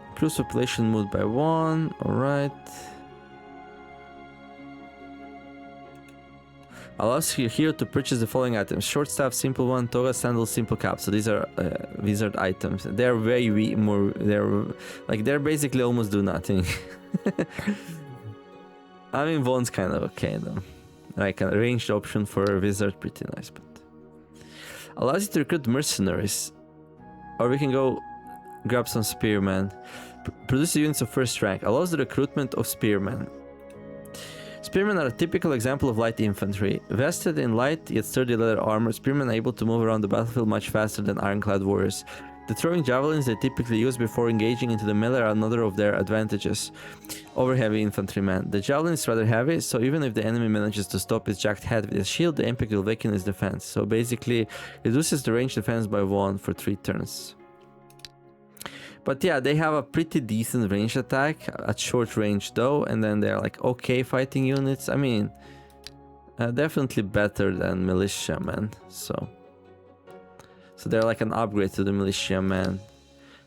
Improves population moved by 1. Alright. Allows your hero to purchase the following items: short staff, simple one, toga, sandals, simple cap. So these are wizard items. They're very more. They're basically almost do nothing. I mean, one's kind of okay though. Like a ranged option for a wizard, pretty nice, but allows you to recruit mercenaries, or we can go grab some spearmen. Produce units of first rank. Allows the recruitment of spearmen. Spearmen are a typical example of light infantry. Vested in light yet sturdy leather armor, spearmen are able to move around the battlefield much faster than ironclad warriors. The throwing javelins they typically use before engaging into the melee are another of their advantages over heavy infantrymen. The javelin is rather heavy, so even if the enemy manages to stop his jacked head with his shield, the impact will weaken his defense. So basically, reduces the range defense by 1 for 3 turns. But yeah, they have a pretty decent range attack at short range though, and then they're like okay fighting units. I mean, definitely better than militiamen, so they're like an upgrade to the militiamen.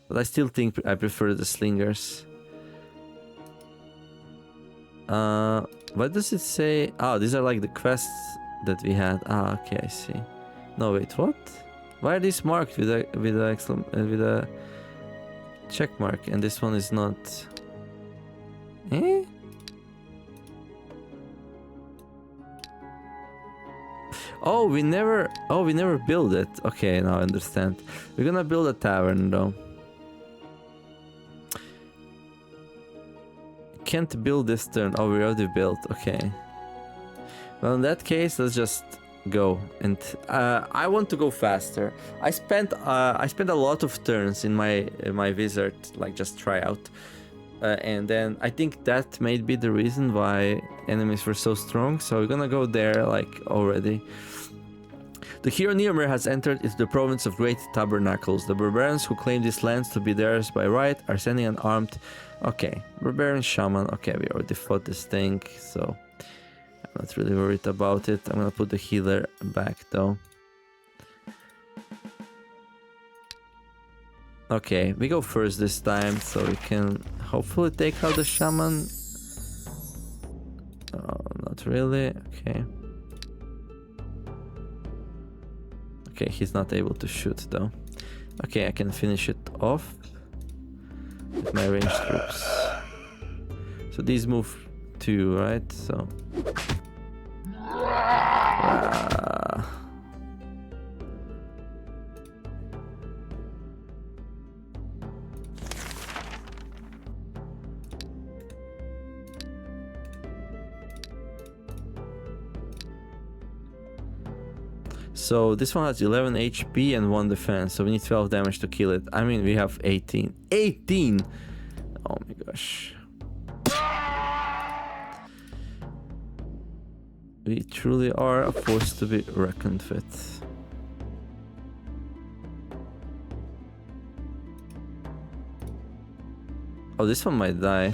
But I still think I prefer the slingers. What does it say? Oh, these are like the quests that we had. Ah, okay, I see. No, wait, what? Why are these marked with a check mark, and this one is not? Eh? Oh, we never build it. Okay, now I understand. We're gonna build a tavern though. Can't build this turn. Oh, we already built. Okay. Well, in that case, let's just go. And I want to go faster. I spent a lot of turns in my wizard, like just try out. And then I think that may be the reason why enemies were so strong. So we're gonna go there like already. The hero Neomer has entered into the province of Great Tabernacles. The barbarians who claim these lands to be theirs by right are sending an armed... Okay, barbarian shaman. Okay, we already fought this thing, so I'm not really worried about it. I'm gonna put the healer back though. Okay, we go first this time, so we can hopefully take out the shaman. Oh, not really. Okay. Okay, he's not able to shoot though. Okay, I can finish it off with my ranged troops. So these move too, right? So... So this one has 11 HP and 1 defense, so we need 12 damage to kill it. I mean, we have 18. 18! Oh my gosh. We truly are a force to be reckoned with. Oh, this one might die.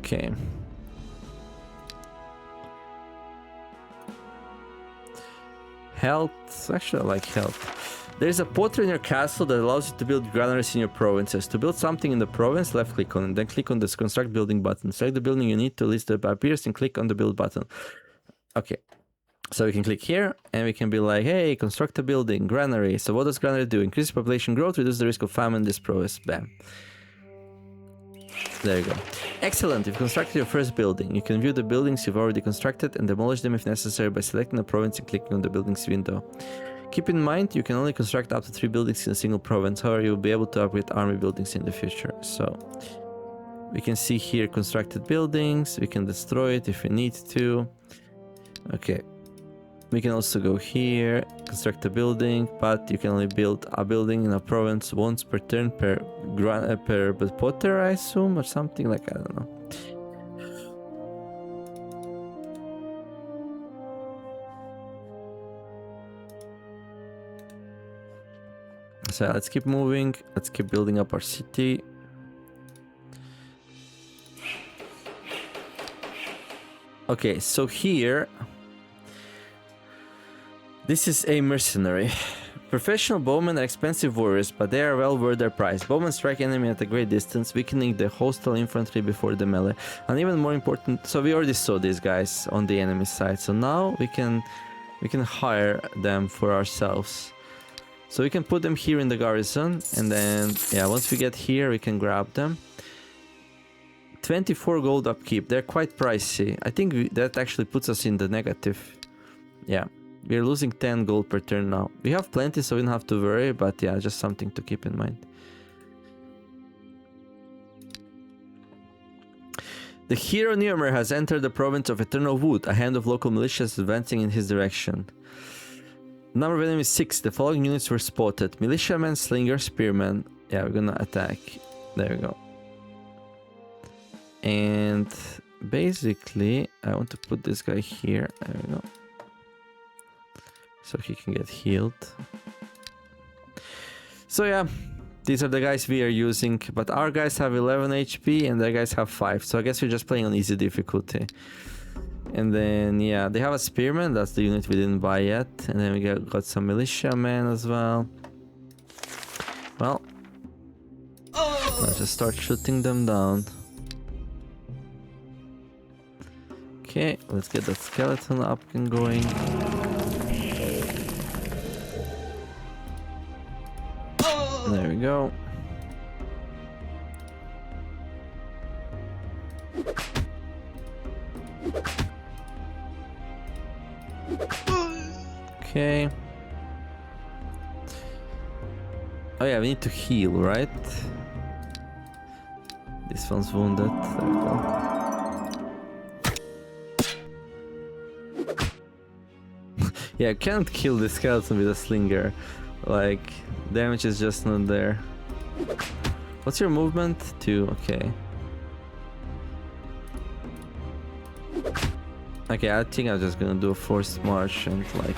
Okay. Health. Actually, I like health. There's a portal in your castle that allows you to build granaries in your provinces. To build something in the province, left click on it, then click on the construct building button. Select the building you need to list that appears and click on the build button. Okay. So we can click here and we can be like, hey, construct a building, granary. So what does granary do? Increase population growth, reduce the risk of famine in this province. Bam. There you go. Excellent, you've constructed your first building. You can view the buildings you've already constructed and demolish them if necessary by selecting the province and clicking on the buildings window. Keep in mind, you can only construct up to 3 buildings in a single province. However, you'll be able to upgrade army buildings in the future. So, we can see here constructed buildings. We can destroy it if we need to. Okay. We can also go here, construct a building, but you can only build a building in a province once per turn per potter, I assume, or something like, I don't know. So let's keep moving, let's keep building up our city. Okay, so here... This is a mercenary. Professional bowmen are expensive warriors, but they are well worth their price. Bowmen strike enemy at a great distance, weakening the hostile infantry before the melee. And even more important, so we already saw these guys on the enemy side. So now we can hire them for ourselves. So we can put them here in the garrison, and then yeah, once we get here, we can grab them. 24 gold upkeep. They're quite pricey. I think that actually puts us in the negative. Yeah, we're losing 10 gold per turn now. We have plenty, so we don't have to worry, but yeah, just something to keep in mind. The hero Neomer has entered the province of Eternal Wood. A hand of local militias advancing in his direction. Number of enemies 6. The following units were spotted. Militiamen, Slinger, Spearmen. Yeah, we're gonna attack. There we go. And basically, I want to put this guy here. There we go. So he can get healed. So yeah, these are the guys we are using. But our guys have 11 HP and their guys have 5. So I guess we're just playing on easy difficulty. And then, yeah, they have a Spearman. That's the unit we didn't buy yet. And then we got some Militiamen as well. Well, let's just start shooting them down. Okay, let's get that skeleton up and going. There we go. Okay. Oh yeah, we need to heal, right? This one's wounded. There we go. Yeah, I can't kill the skeleton with a slinger. Like, damage is just not there. What's your movement? 2, okay. Okay, I think I'm just gonna do a forced march and like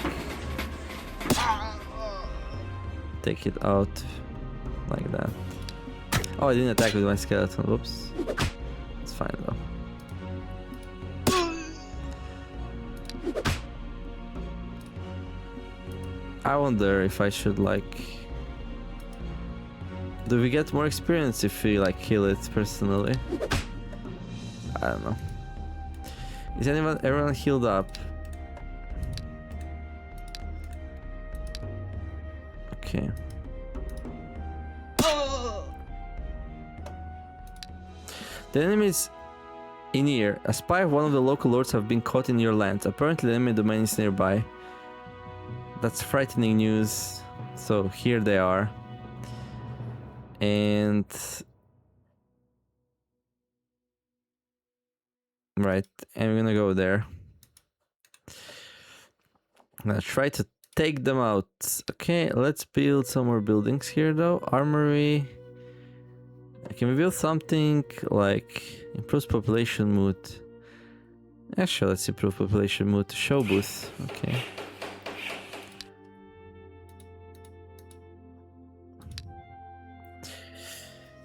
take it out like that. Oh, I didn't attack with my skeleton. Whoops. It's fine though. I wonder if I should like... Do we get more experience if we like kill it personally? I don't know. Is everyone healed up? Okay. The enemies in here. A spy of one of the local lords have been caught in your lands. Apparently the enemy domain is nearby. That's frightening news. So here they are. And... Right, and we're gonna go there. I'm gonna try to take them out. Okay, let's build some more buildings here though. Armory. Can we build something like improves population mood? Yeah, sure, let's improve population mood. Show booth. Okay.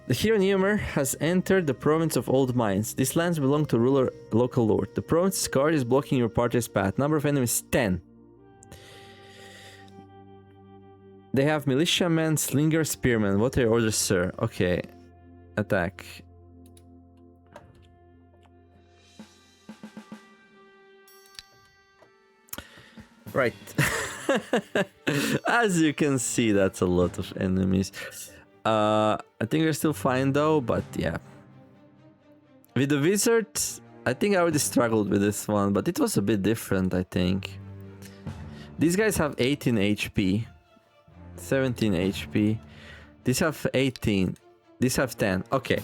The hero Neomer has entered the province of Old Mines. These lands belong to ruler local lord. The province's guard is blocking your party's path. Number of enemies 10. They have militiamen, slinger, spearmen. What are your orders, sir? Okay. Attack. Right. As you can see, that's a lot of enemies. I think we're still fine though, but yeah. With the wizard, I think I already struggled with this one, but it was a bit different, I think. These guys have 18 HP. 17 HP. These have 18. These have 10. Okay.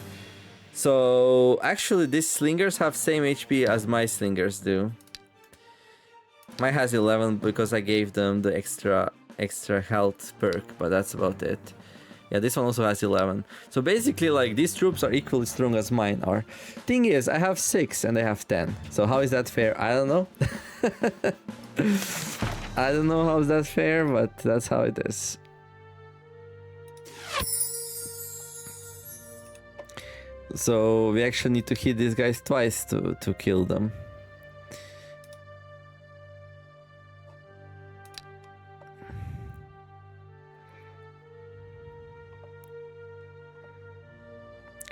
So, actually, these slingers have same HP as my slingers do. Mine has 11 because I gave them the extra health perk, but that's about it. Yeah, this one also has 11. So basically, like, these troops are equally strong as mine are. Thing is, I have 6 and they have 10. So how is that fair? I don't know. I don't know how is that fair, but that's how it is. So we actually need to hit these guys twice to kill them.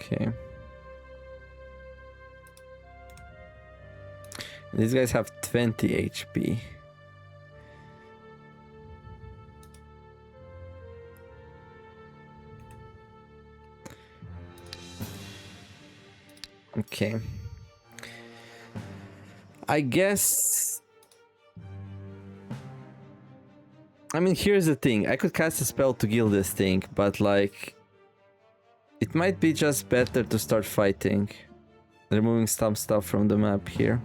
Okay. These guys have 20 HP. Okay. I guess... I mean, here's the thing. I could cast a spell to kill this thing, but like... It might be just better to start fighting. Removing some stuff from the map here.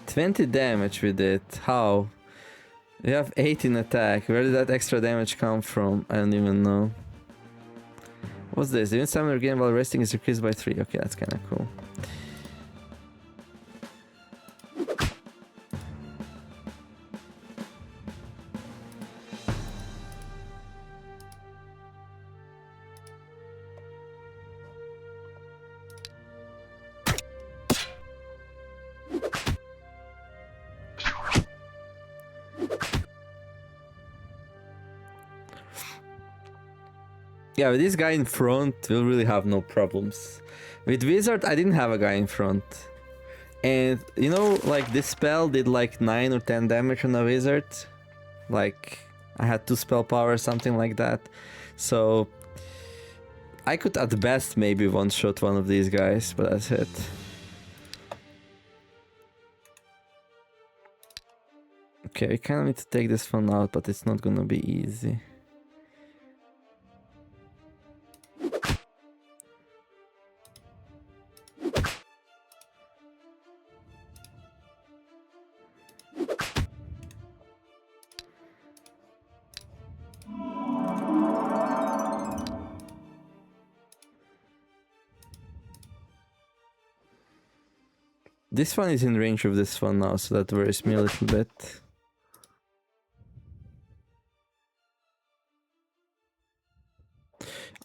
$20 damage with it. How? We have 18 attack. Where did that extra damage come from? I don't even know. What's this? The instant stamina gain while resting is increased by 3. Okay, that's kind of cool. Yeah, with this guy in front, we'll really have no problems. With Wizard, I didn't have a guy in front. And, you know, like, this spell did like 9 or 10 damage on a Wizard. Like, I had 2 spell power or something like that. So, I could at best maybe one-shot one of these guys, but that's it. Okay, we kind of need to take this one out, but it's not gonna be easy. This one is in range of this one now, so that worries me a little bit.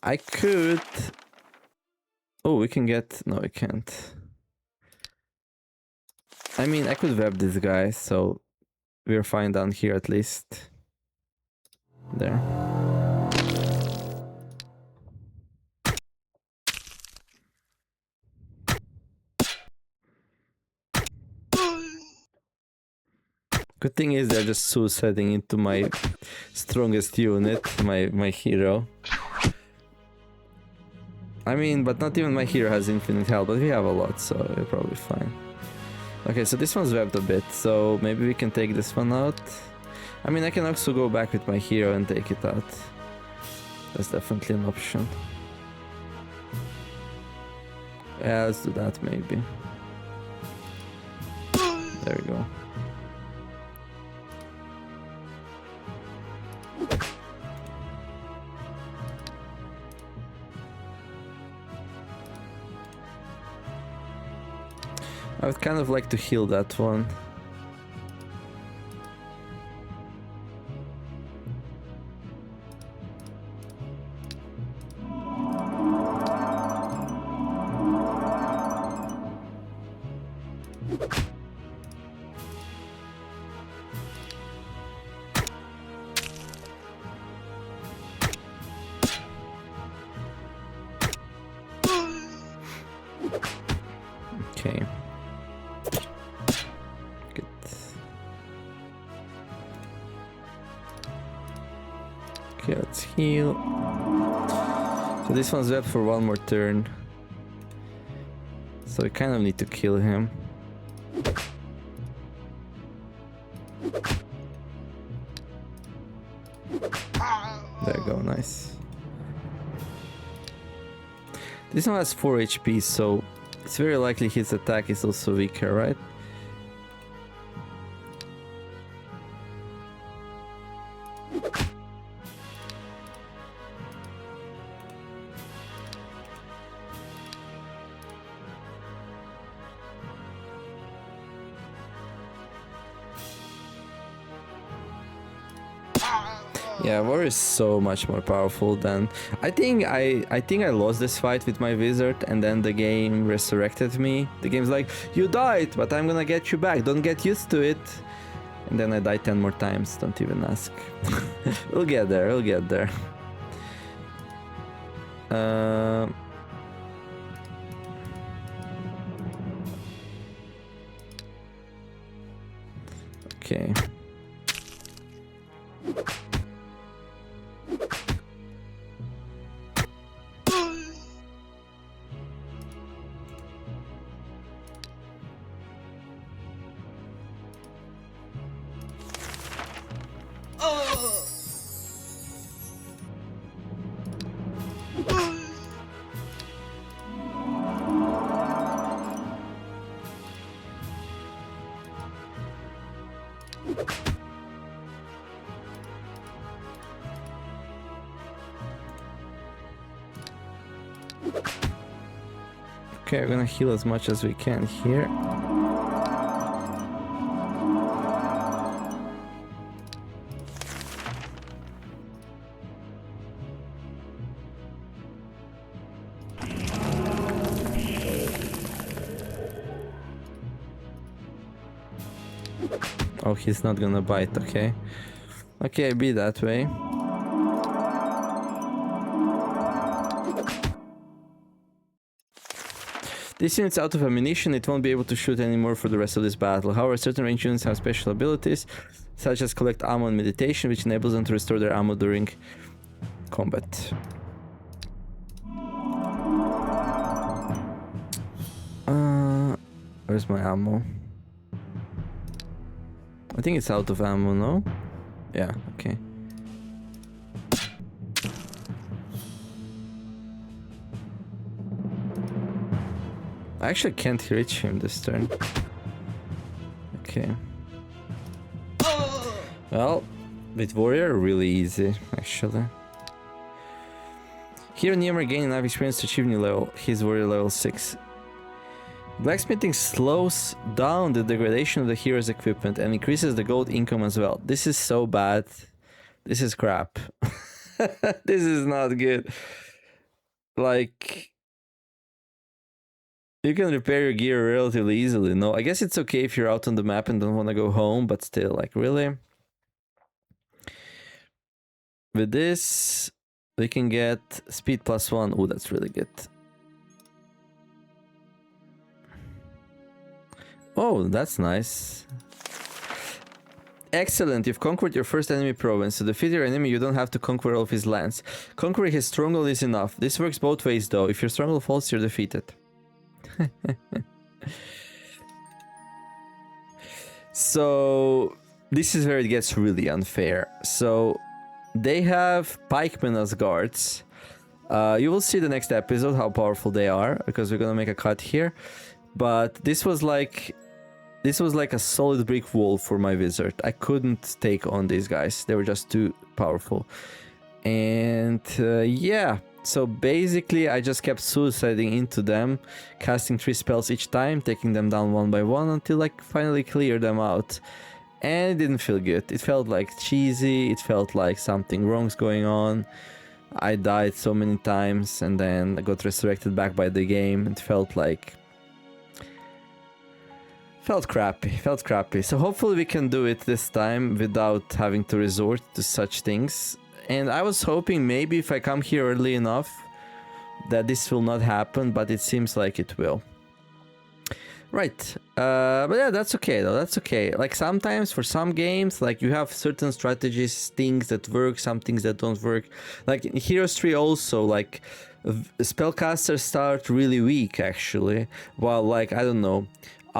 I could... Oh, we can get... No, we can't. I mean, I could web this guy, so we're fine down here at least. There. Good thing is they're just suiciding into my strongest unit, my hero. I mean, but not even my hero has infinite health, but we have a lot, so we're probably fine. Okay, so this one's webbed a bit, so maybe we can take this one out. I mean, I can also go back with my hero and take it out. That's definitely an option. Yeah, let's do that maybe. There we go. I would kind of like to heal that one. Okay. Good. Okay, let's heal. So this one's webbed for one more turn. So we kind of need to kill him. There you go, nice. This one has 4 HP, so it's very likely his attack is also weaker, right? Yeah, War is so much more powerful than... I think I lost this fight with my wizard and then the game resurrected me. The game's like, you died, but I'm gonna get you back, don't get used to it. And then I died 10 more times, don't even ask. We'll get there, we'll get there. Okay. Okay, we're gonna heal as much as we can here. Oh, he's not gonna bite, okay. Okay, be that way. This unit's out of ammunition, it won't be able to shoot anymore for the rest of this battle. However, certain range units have special abilities, such as collect ammo and meditation, which enables them to restore their ammo during combat. Where's my ammo? I think it's out of ammo, no? Yeah, okay. I actually can't reach him this turn. Okay. Well, with warrior, really easy, actually. Here, Niemer gained enough experience to achieve new level. His warrior level 6. Blacksmithing slows down the degradation of the hero's equipment and increases the gold income as well. This is so bad. This is crap. This is not good. Like, you can repair your gear relatively easily. No, I guess it's okay if you're out on the map and don't want to go home, but still, like, really? With this, we can get speed +1. Oh, that's really good. Oh, that's nice. Excellent, you've conquered your first enemy province. To defeat your enemy, you don't have to conquer all of his lands. Conquering his stronghold is enough. This works both ways though. If your stronghold falls, you're defeated. So, this is where it gets really unfair. So, they have pikemen as guards. You will see the next episode how powerful they are, because we're gonna make a cut here. But this was like a solid brick wall for my wizard. I couldn't take on these guys. They were just too powerful. And yeah, so basically I just kept suiciding into them, casting 3 spells each time, taking them down one by one until I finally cleared them out. And it didn't feel good. It felt like cheesy. It felt like something wrong's going on. I died so many times and then I got resurrected back by the game. It felt crappy. So hopefully we can do it this time without having to resort to such things. And I was hoping maybe if I come here early enough that this will not happen, but it seems like it will. Right, but yeah, that's okay though, that's okay. Like sometimes for some games, like you have certain strategies, things that work, some things that don't work. Like in Heroes 3 also, like spellcasters start really weak actually, while like, I don't know,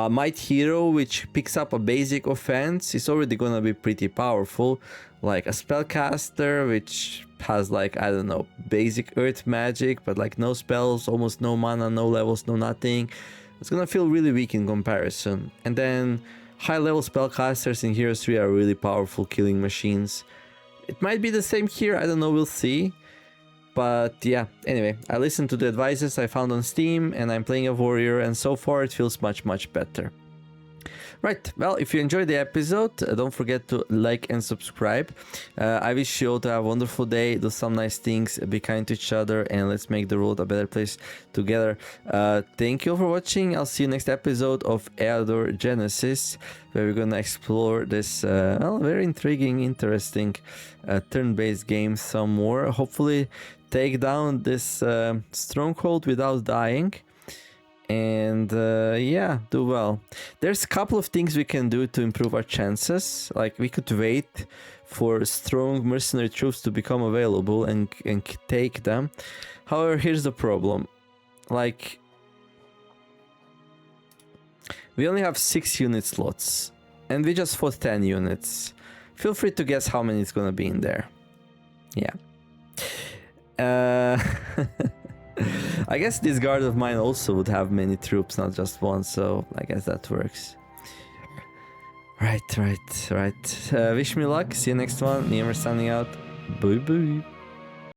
Might Hero, which picks up a basic offense, is already gonna be pretty powerful. Like a spellcaster, which has like, I don't know, basic earth magic, but like no spells, almost no mana, no levels, no nothing. It's gonna feel really weak in comparison. And then high level spellcasters in Heroes 3 are really powerful killing machines. It might be the same here, I don't know, we'll see. But yeah, anyway, I listened to the advices I found on Steam and I'm playing a warrior and so far it feels much better. Right, well, if you enjoyed the episode, don't forget to like and subscribe. I wish you all to have a wonderful day, do some nice things, be kind to each other, and let's make the world a better place together. Thank you all for watching. I'll see you next episode of Eador Genesis, where we're gonna explore this well, very intriguing, interesting turn-based game some more. Hopefully take down this stronghold without dying. And yeah, do well. There's a couple of things we can do to improve our chances. Like we could wait for strong mercenary troops to become available and take them. However, here's the problem. Like, we only have 6 unit slots and we just fought 10 units. Feel free to guess how many is gonna be in there. Yeah. I guess this guard of mine also would have many troops, not just one, so I guess that works. Right. Wish me luck, see you next one. Niemer signing out. Bye bye.